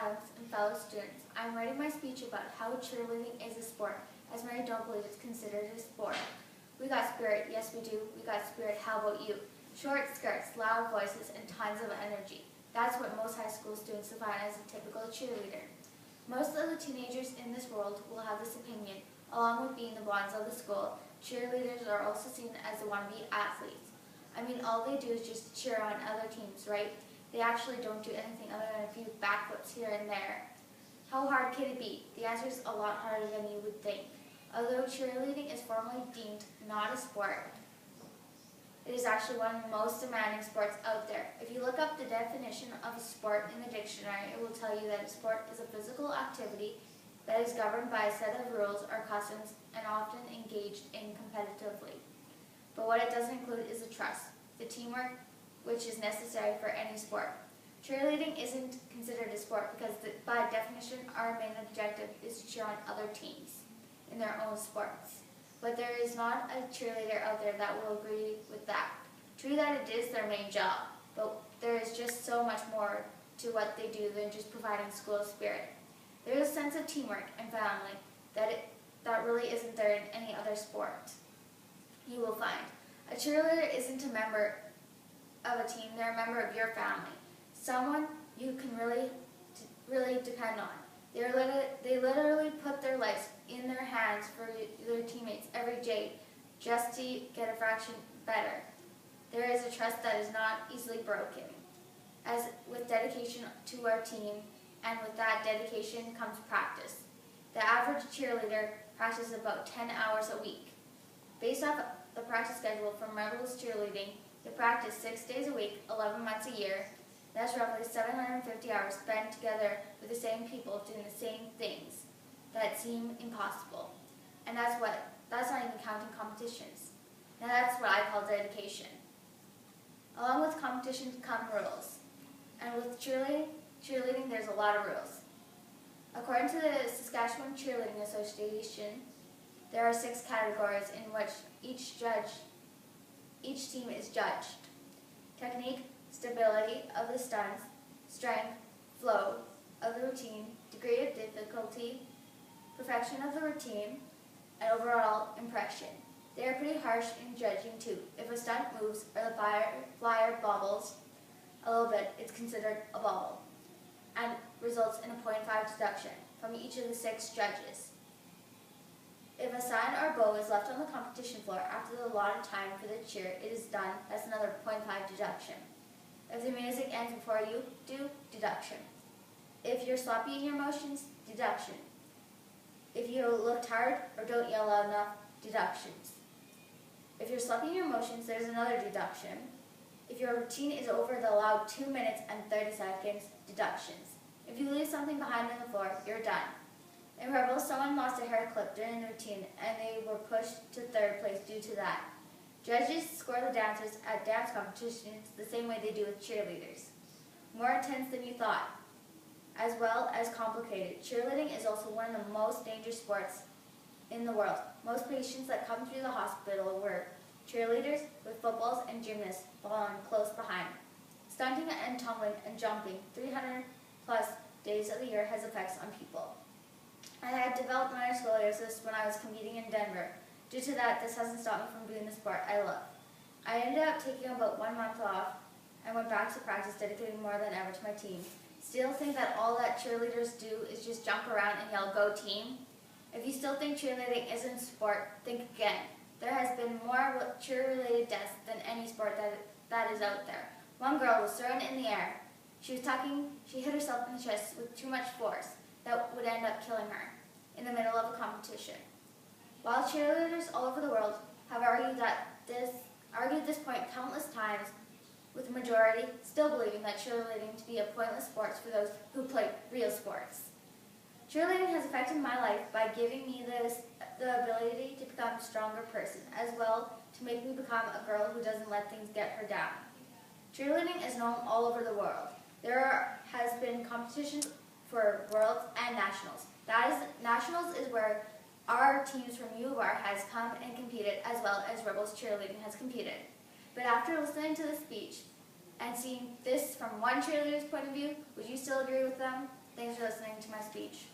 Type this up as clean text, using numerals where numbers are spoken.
Alex, and fellow students. I'm writing my speech about how cheerleading is a sport, as many don't believe it's considered a sport. We got spirit, yes we do, we got spirit, how about you? Short skirts, loud voices, and tons of energy. That's what most high school students define as a typical cheerleader. Most of the teenagers in this world will have this opinion. Along with being the blondes of the school, cheerleaders are also seen as the wannabe athletes. I mean, all they do is just cheer on other teams, right? They actually don't do anything other than a few backflips here and there. How hard can it be? The answer is a lot harder than you would think. Although cheerleading is formally deemed not a sport, it is actually one of the most demanding sports out there. If you look up the definition of a sport in the dictionary, it will tell you that a sport is a physical activity that is governed by a set of rules or customs and often engaged in competitively. But what it doesn't include is the trust, the teamwork, which is necessary for any sport. Cheerleading isn't considered a sport because by definition our main objective is to cheer on other teams in their own sports. But there is not a cheerleader out there that will agree with that. True that it is their main job, but there is just so much more to what they do than just providing school spirit. There is a sense of teamwork and family that really isn't there in any other sport you will find. A cheerleader isn't a member of a team, they're a member of your family. Someone you can really depend on. They literally put their lives in their hands for their teammates every day just to get a fraction better. There is a trust that is not easily broken. As with dedication to our team, and with that dedication comes practice. The average cheerleader practices about 10 hours a week. Based off the practice schedule from Rebels Cheerleading, they practice 6 days a week, 11 months a year. That's roughly 750 hours spent together with the same people doing the same things that seem impossible. And that's not even counting competitions. Now that's what I call dedication. Along with competitions come rules. And with cheerleading there's a lot of rules. According to the Saskatchewan Cheerleading Association, there are 6 categories in which each team is judged. Technique, stability of the stunts, strength, flow of the routine, degree of difficulty, perfection of the routine, and overall impression. They are pretty harsh in judging too. If a stunt moves or the flyer bobbles a little bit, it's considered a bobble and results in a 0.5 deduction from each of the 6 judges. If a sign or bow is left on the competition floor after the allotted time for the cheer, it is done. That's another 0.5 deduction. If the music ends before you do, deduction. If you're sloppy in your motions, deduction. If you look tired or don't yell loud enough, deductions. If you're sloppy in your motions, there's another deduction. If your routine is over the allowed 2 minutes and 30 seconds, deductions. If you leave something behind on the floor, you're done. In Rebels, someone lost a hair clip during the routine and they were pushed to 3rd place due to that. Judges score the dancers at dance competitions the same way they do with cheerleaders. More intense than you thought, as well as complicated. Cheerleading is also one of the most dangerous sports in the world. Most patients that come through the hospital were cheerleaders, with footballs and gymnasts following close behind. Stunting and tumbling and jumping 300 plus days of the year has effects on people. I had developed minor scoliosis when I was competing in Denver. Due to that, this hasn't stopped me from doing the sport I love. I ended up taking about 1 month off and went back to practice, dedicating more than ever to my team. Still think that all that cheerleaders do is just jump around and yell, "Go team"? If you still think cheerleading isn't a sport, think again. There has been more cheer-related deaths than any sport that is out there. One girl was thrown in the air. She hit herself in the chest with too much force that would end up killing her in the middle of a competition. While cheerleaders all over the world have argued this point countless times, with the majority still believing that cheerleading to be a pointless sport for those who play real sports. Cheerleading has affected my life by giving me the ability to become a stronger person, as well to make me become a girl who doesn't let things get her down. Cheerleading is known all over the world. There has been competitions for worlds and nationals. Nationals is where our teams from U of R has come and competed, as well as Rebels Cheerleading has competed. But after listening to the speech and seeing this from one cheerleader's point of view, would you still agree with them? Thanks for listening to my speech.